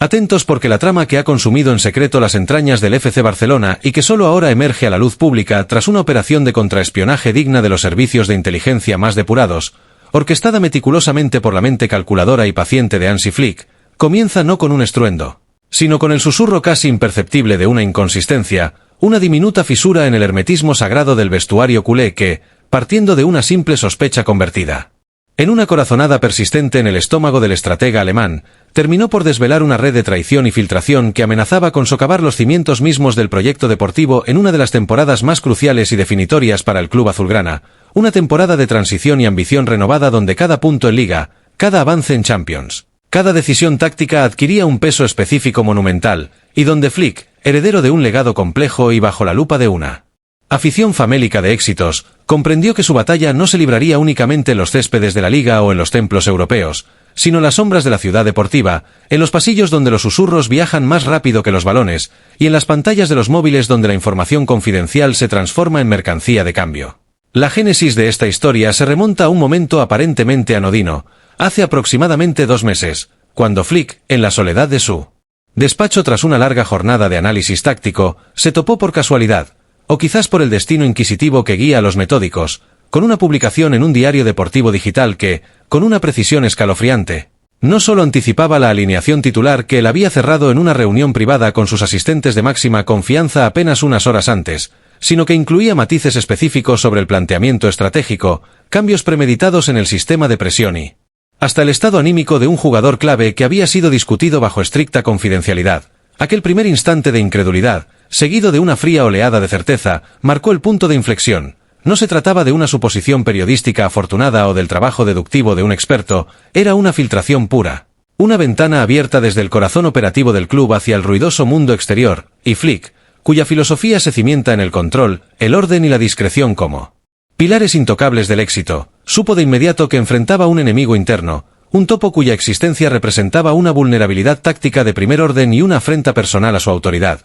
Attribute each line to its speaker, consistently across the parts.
Speaker 1: Atentos porque la trama que ha consumido en secreto las entrañas del FC Barcelona y que solo ahora emerge a la luz pública tras una operación de contraespionaje digna de los servicios de inteligencia más depurados, orquestada meticulosamente por la mente calculadora y paciente de Hansi Flick, comienza no con un estruendo, sino con el susurro casi imperceptible de una inconsistencia, una diminuta fisura en el hermetismo sagrado del vestuario culé que, partiendo de una simple sospecha convertida en una corazonada persistente en el estómago del estratega alemán, terminó por desvelar una red de traición y filtración que amenazaba con socavar los cimientos mismos del proyecto deportivo en una de las temporadas más cruciales y definitorias para el club azulgrana, una temporada de transición y ambición renovada donde cada punto en Liga, cada avance en Champions, cada decisión táctica adquiría un peso específico monumental, y donde Flick, heredero de un legado complejo y bajo la lupa de una afición famélica de éxitos, comprendió que su batalla no se libraría únicamente en los céspedes de la Liga o en los templos europeos, sino en las sombras de la ciudad deportiva, en los pasillos donde los susurros viajan más rápido que los balones, y en las pantallas de los móviles donde la información confidencial se transforma en mercancía de cambio. La génesis de esta historia se remonta a un momento aparentemente anodino, hace aproximadamente 2 meses, cuando Flick, en la soledad de su despacho tras una larga jornada de análisis táctico, se topó por casualidad, o quizás por el destino inquisitivo que guía a los metódicos, con una publicación en un diario deportivo digital que, con una precisión escalofriante, no solo anticipaba la alineación titular que él había cerrado en una reunión privada con sus asistentes de máxima confianza apenas unas horas antes, sino que incluía matices específicos sobre el planteamiento estratégico, cambios premeditados en el sistema de presión y hasta el estado anímico de un jugador clave que había sido discutido bajo estricta confidencialidad. Aquel primer instante de incredulidad, seguido de una fría oleada de certeza, marcó el punto de inflexión. No se trataba de una suposición periodística afortunada o del trabajo deductivo de un experto, era una filtración pura. Una ventana abierta desde el corazón operativo del club hacia el ruidoso mundo exterior, y Flick, cuya filosofía se cimienta en el control, el orden y la discreción como pilares intocables del éxito, supo de inmediato que enfrentaba un enemigo interno, un topo cuya existencia representaba una vulnerabilidad táctica de primer orden y una afrenta personal a su autoridad.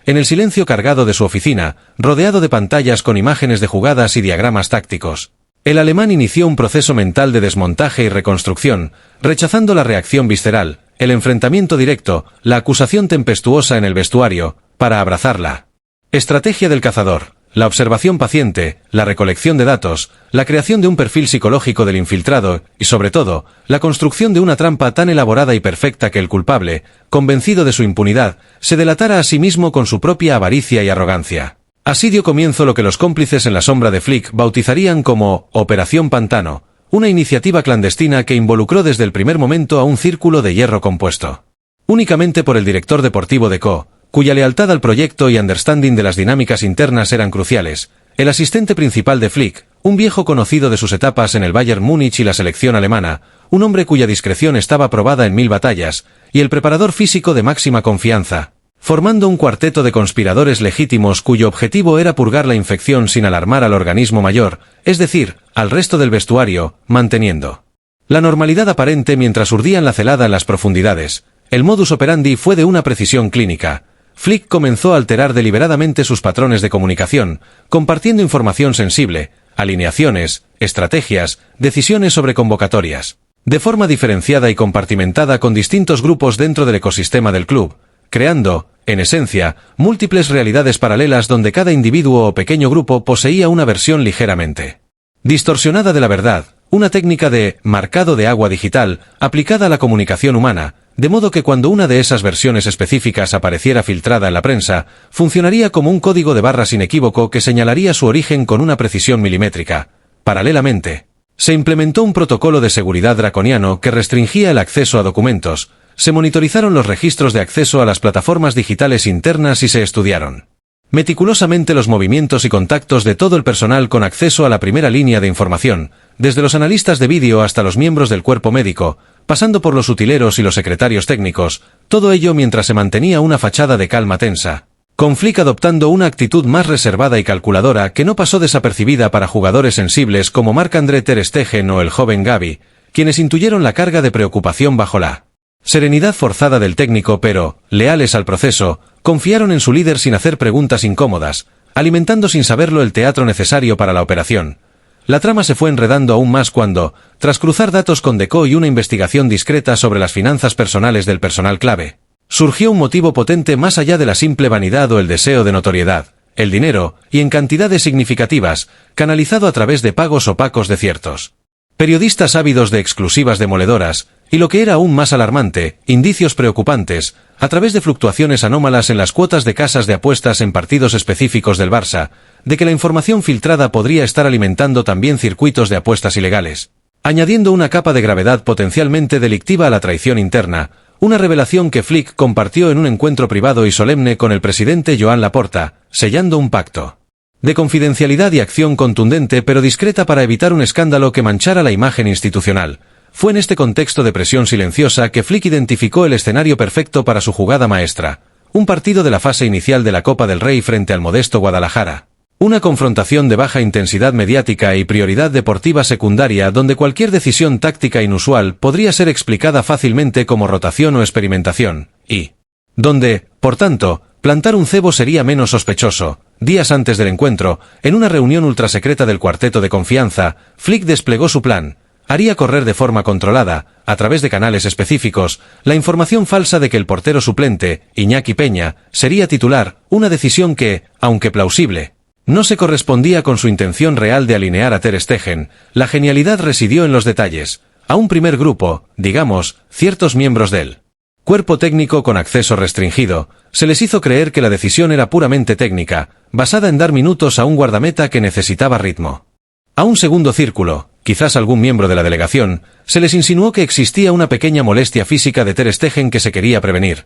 Speaker 1: En el silencio cargado de su oficina, rodeado de pantallas con imágenes de jugadas y diagramas tácticos, el alemán inició un proceso mental de desmontaje y reconstrucción, rechazando la reacción visceral, el enfrentamiento directo, la acusación tempestuosa en el vestuario, para abrazar la estrategia del cazador, la observación paciente, la recolección de datos, la creación de un perfil psicológico del infiltrado y, sobre todo, la construcción de una trampa tan elaborada y perfecta que el culpable, convencido de su impunidad, se delatara a sí mismo con su propia avaricia y arrogancia. Así dio comienzo lo que los cómplices en la sombra de Flick bautizarían como Operación Pantano, una iniciativa clandestina que involucró desde el primer momento a un círculo de hierro compuesto únicamente por el director deportivo de CO, cuya lealtad al proyecto y understanding de las dinámicas internas eran cruciales, el asistente principal de Flick, un viejo conocido de sus etapas en el Bayern Múnich y la selección alemana, un hombre cuya discreción estaba probada en 1000 batallas, y el preparador físico de máxima confianza, formando un cuarteto de conspiradores legítimos cuyo objetivo era purgar la infección sin alarmar al organismo mayor, es decir, al resto del vestuario, manteniendo la normalidad aparente mientras urdían la celada en las profundidades. El modus operandi fue de una precisión clínica. Flick comenzó a alterar deliberadamente sus patrones de comunicación, compartiendo información sensible, alineaciones, estrategias, decisiones sobre convocatorias, de forma diferenciada y compartimentada con distintos grupos dentro del ecosistema del club, creando, en esencia, múltiples realidades paralelas donde cada individuo o pequeño grupo poseía una versión ligeramente distorsionada de la verdad, una técnica de marcado de agua digital aplicada a la comunicación humana, de modo que cuando una de esas versiones específicas apareciera filtrada en la prensa, funcionaría como un código de barras inequívoco que señalaría su origen con una precisión milimétrica. Paralelamente, se implementó un protocolo de seguridad draconiano que restringía el acceso a documentos, se monitorizaron los registros de acceso a las plataformas digitales internas y se estudiaron meticulosamente los movimientos y contactos de todo el personal con acceso a la primera línea de información, desde los analistas de vídeo hasta los miembros del cuerpo médico, pasando por los utileros y los secretarios técnicos, todo ello mientras se mantenía una fachada de calma tensa, con Flick adoptando una actitud más reservada y calculadora que no pasó desapercibida para jugadores sensibles como Marc-André ter Stegen o el joven Gavi, quienes intuyeron la carga de preocupación bajo la serenidad forzada del técnico pero, leales al proceso, confiaron en su líder sin hacer preguntas incómodas, alimentando sin saberlo el teatro necesario para la operación. La trama se fue enredando aún más cuando, tras cruzar datos con Deco y una investigación discreta sobre las finanzas personales del personal clave, Surgió un motivo potente más allá de la simple vanidad o el deseo de notoriedad: el dinero, y en cantidades significativas, canalizado a través de pagos opacos de ciertos periodistas ávidos de exclusivas demoledoras, y lo que era aún más alarmante, indicios preocupantes, a través de fluctuaciones anómalas en las cuotas de casas de apuestas en partidos específicos del Barça, de que la información filtrada podría estar alimentando también circuitos de apuestas ilegales, añadiendo una capa de gravedad potencialmente delictiva a la traición interna, una revelación que Flick compartió en un encuentro privado y solemne con el presidente Joan Laporta, sellando un pacto de confidencialidad y acción contundente pero discreta para evitar un escándalo que manchara la imagen institucional. Fue en este contexto de presión silenciosa que Flick identificó el escenario perfecto para su jugada maestra: un partido de la fase inicial de la Copa del Rey frente al modesto Guadalajara. Una confrontación de baja intensidad mediática y prioridad deportiva secundaria donde cualquier decisión táctica inusual podría ser explicada fácilmente como rotación o experimentación, y donde, por tanto, plantar un cebo sería menos sospechoso. Días antes del encuentro, en una reunión ultrasecreta del cuarteto de confianza, Flick desplegó su plan. Haría correr de forma controlada, a través de canales específicos, la información falsa de que el portero suplente, Iñaki Peña, sería titular, una decisión que, aunque plausible, no se correspondía con su intención real de alinear a Ter Stegen. La genialidad residió en los detalles. A un primer grupo, digamos, ciertos miembros del cuerpo técnico con acceso restringido, se les hizo creer que la decisión era puramente técnica, basada en dar minutos a un guardameta que necesitaba ritmo. A un segundo círculo, quizás algún miembro de la delegación, se les insinuó que existía una pequeña molestia física de Ter Stegen que se quería prevenir.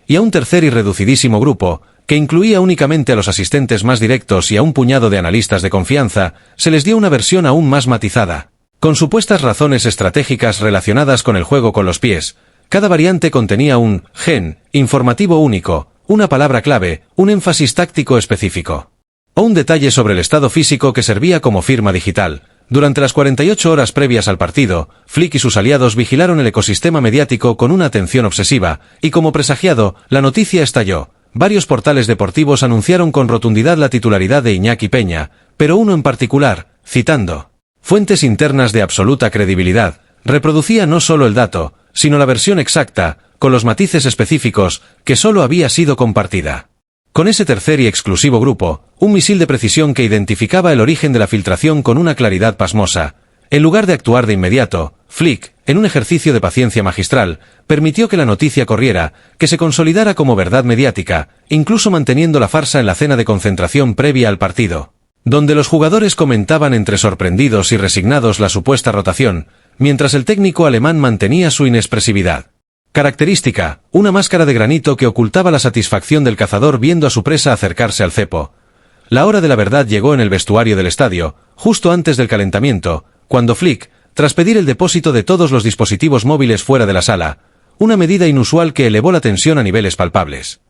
Speaker 1: Y a un tercer y reducidísimo grupo, que incluía únicamente a los asistentes más directos y a un puñado de analistas de confianza, se les dio una versión aún más matizada, con supuestas razones estratégicas relacionadas con el juego con los pies. Cada variante contenía un gen informativo único, una palabra clave, un énfasis táctico específico, o un detalle sobre el estado físico que servía como firma digital. Durante las 48 horas previas al partido, Flick y sus aliados vigilaron el ecosistema mediático con una atención obsesiva, y como presagiado, la noticia estalló. Varios portales deportivos anunciaron con rotundidad la titularidad de Iñaki Peña, pero uno en particular, citando fuentes internas de absoluta credibilidad, reproducía no solo el dato, sino la versión exacta, con los matices específicos, que solo había sido compartida con ese tercer y exclusivo grupo, un misil de precisión que identificaba el origen de la filtración con una claridad pasmosa. En lugar de actuar de inmediato, Flick, en un ejercicio de paciencia magistral, permitió que la noticia corriera, que se consolidara como verdad mediática, incluso manteniendo la farsa en la cena de concentración previa al partido, donde los jugadores comentaban entre sorprendidos y resignados la supuesta rotación, mientras el técnico alemán mantenía su inexpresividad característica, una máscara de granito que ocultaba la satisfacción del cazador viendo a su presa acercarse al cepo. La hora de la verdad llegó en el vestuario del estadio, justo antes del calentamiento, cuando Flick, tras pedir el depósito de todos los dispositivos móviles fuera de la sala, una medida inusual que elevó la tensión a niveles palpables,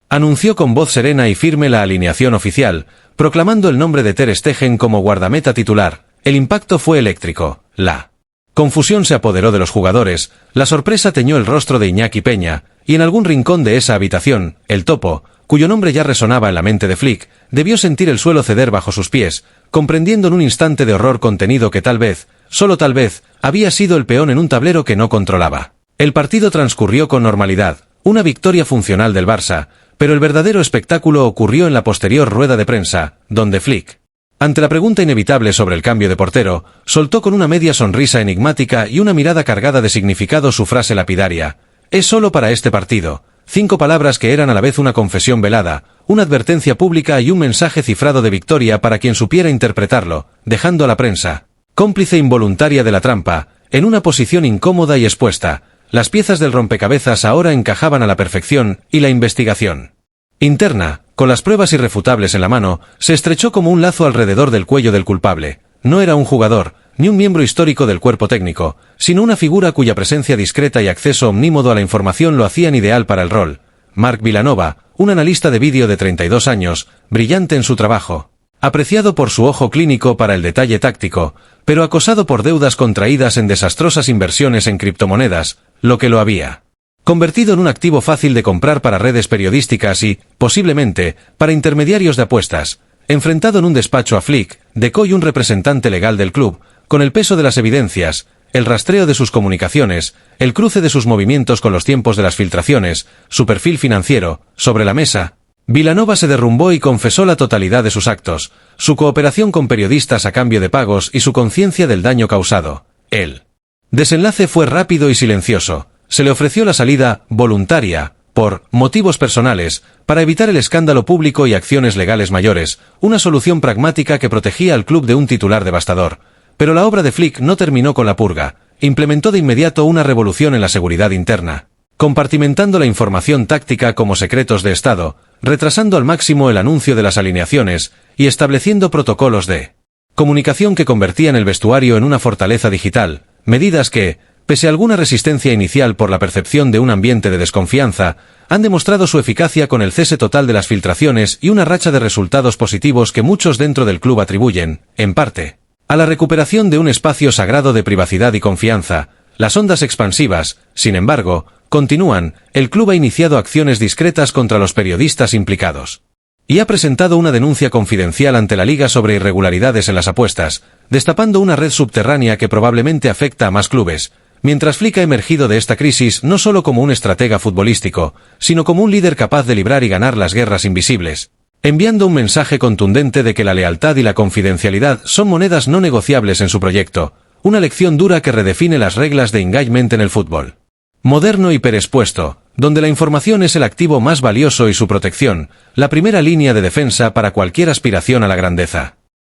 Speaker 1: anunció con voz serena y firme la alineación oficial, proclamando el nombre de Ter Stegen como guardameta titular. El impacto fue eléctrico. La confusión se apoderó de los jugadores, la sorpresa teñó el rostro de Iñaki Peña, y en algún rincón de esa habitación, el topo, cuyo nombre ya resonaba en la mente de Flick, debió sentir el suelo ceder bajo sus pies, comprendiendo en un instante de horror contenido que tal vez, solo tal vez, había sido el peón en un tablero que no controlaba. El partido transcurrió con normalidad, una victoria funcional del Barça, pero el verdadero espectáculo ocurrió en la posterior rueda de prensa, donde Flick, ante la pregunta inevitable sobre el cambio de portero, soltó con una media sonrisa enigmática y una mirada cargada de significado su frase lapidaria: «Es solo para este partido». 5 palabras que eran a la vez una confesión velada, una advertencia pública y un mensaje cifrado de victoria para quien supiera interpretarlo, dejando a la prensa, cómplice involuntaria de la trampa, en una posición incómoda y expuesta. Las piezas del rompecabezas ahora encajaban a la perfección, y la investigación interna, con las pruebas irrefutables en la mano, se estrechó como un lazo alrededor del cuello del culpable. No era un jugador, ni un miembro histórico del cuerpo técnico, sino una figura cuya presencia discreta y acceso omnímodo a la información lo hacían ideal para el rol. Marc Vilanova, un analista de vídeo de 32 años, brillante en su trabajo, apreciado por su ojo clínico para el detalle táctico, pero acosado por deudas contraídas en desastrosas inversiones en criptomonedas, lo que lo había convertido en un activo fácil de comprar para redes periodísticas y, posiblemente, para intermediarios de apuestas. Enfrentado en un despacho a Flick, Deco y un representante legal del club, con el peso de las evidencias, el rastreo de sus comunicaciones, el cruce de sus movimientos con los tiempos de las filtraciones, su perfil financiero, sobre la mesa, Vilanova se derrumbó y confesó la totalidad de sus actos, su cooperación con periodistas a cambio de pagos y su conciencia del daño causado. El desenlace fue rápido y silencioso. Se le ofreció la salida voluntaria, por motivos personales, para evitar el escándalo público y acciones legales mayores, una solución pragmática que protegía al club de un titular devastador. Pero la obra de Flick no terminó con la purga. Implementó de inmediato una revolución en la seguridad interna, compartimentando la información táctica como secretos de Estado, retrasando al máximo el anuncio de las alineaciones y estableciendo protocolos de comunicación que convertían el vestuario en una fortaleza digital, medidas que, pese a alguna resistencia inicial por la percepción de un ambiente de desconfianza, han demostrado su eficacia con el cese total de las filtraciones y una racha de resultados positivos que muchos dentro del club atribuyen, en parte, a la recuperación de un espacio sagrado de privacidad y confianza. Las ondas expansivas, sin embargo, continúan. El club ha iniciado acciones discretas contra los periodistas implicados y ha presentado una denuncia confidencial ante la Liga sobre irregularidades en las apuestas, destapando una red subterránea que probablemente afecta a más clubes, mientras Flick ha emergido de esta crisis no solo como un estratega futbolístico, sino como un líder capaz de librar y ganar las guerras invisibles, enviando un mensaje contundente de que la lealtad y la confidencialidad son monedas no negociables en su proyecto, una lección dura que redefine las reglas de engagement en el fútbol moderno y perexpuesto, donde la información es el activo más valioso y su protección, la primera línea de defensa para cualquier aspiración a la grandeza.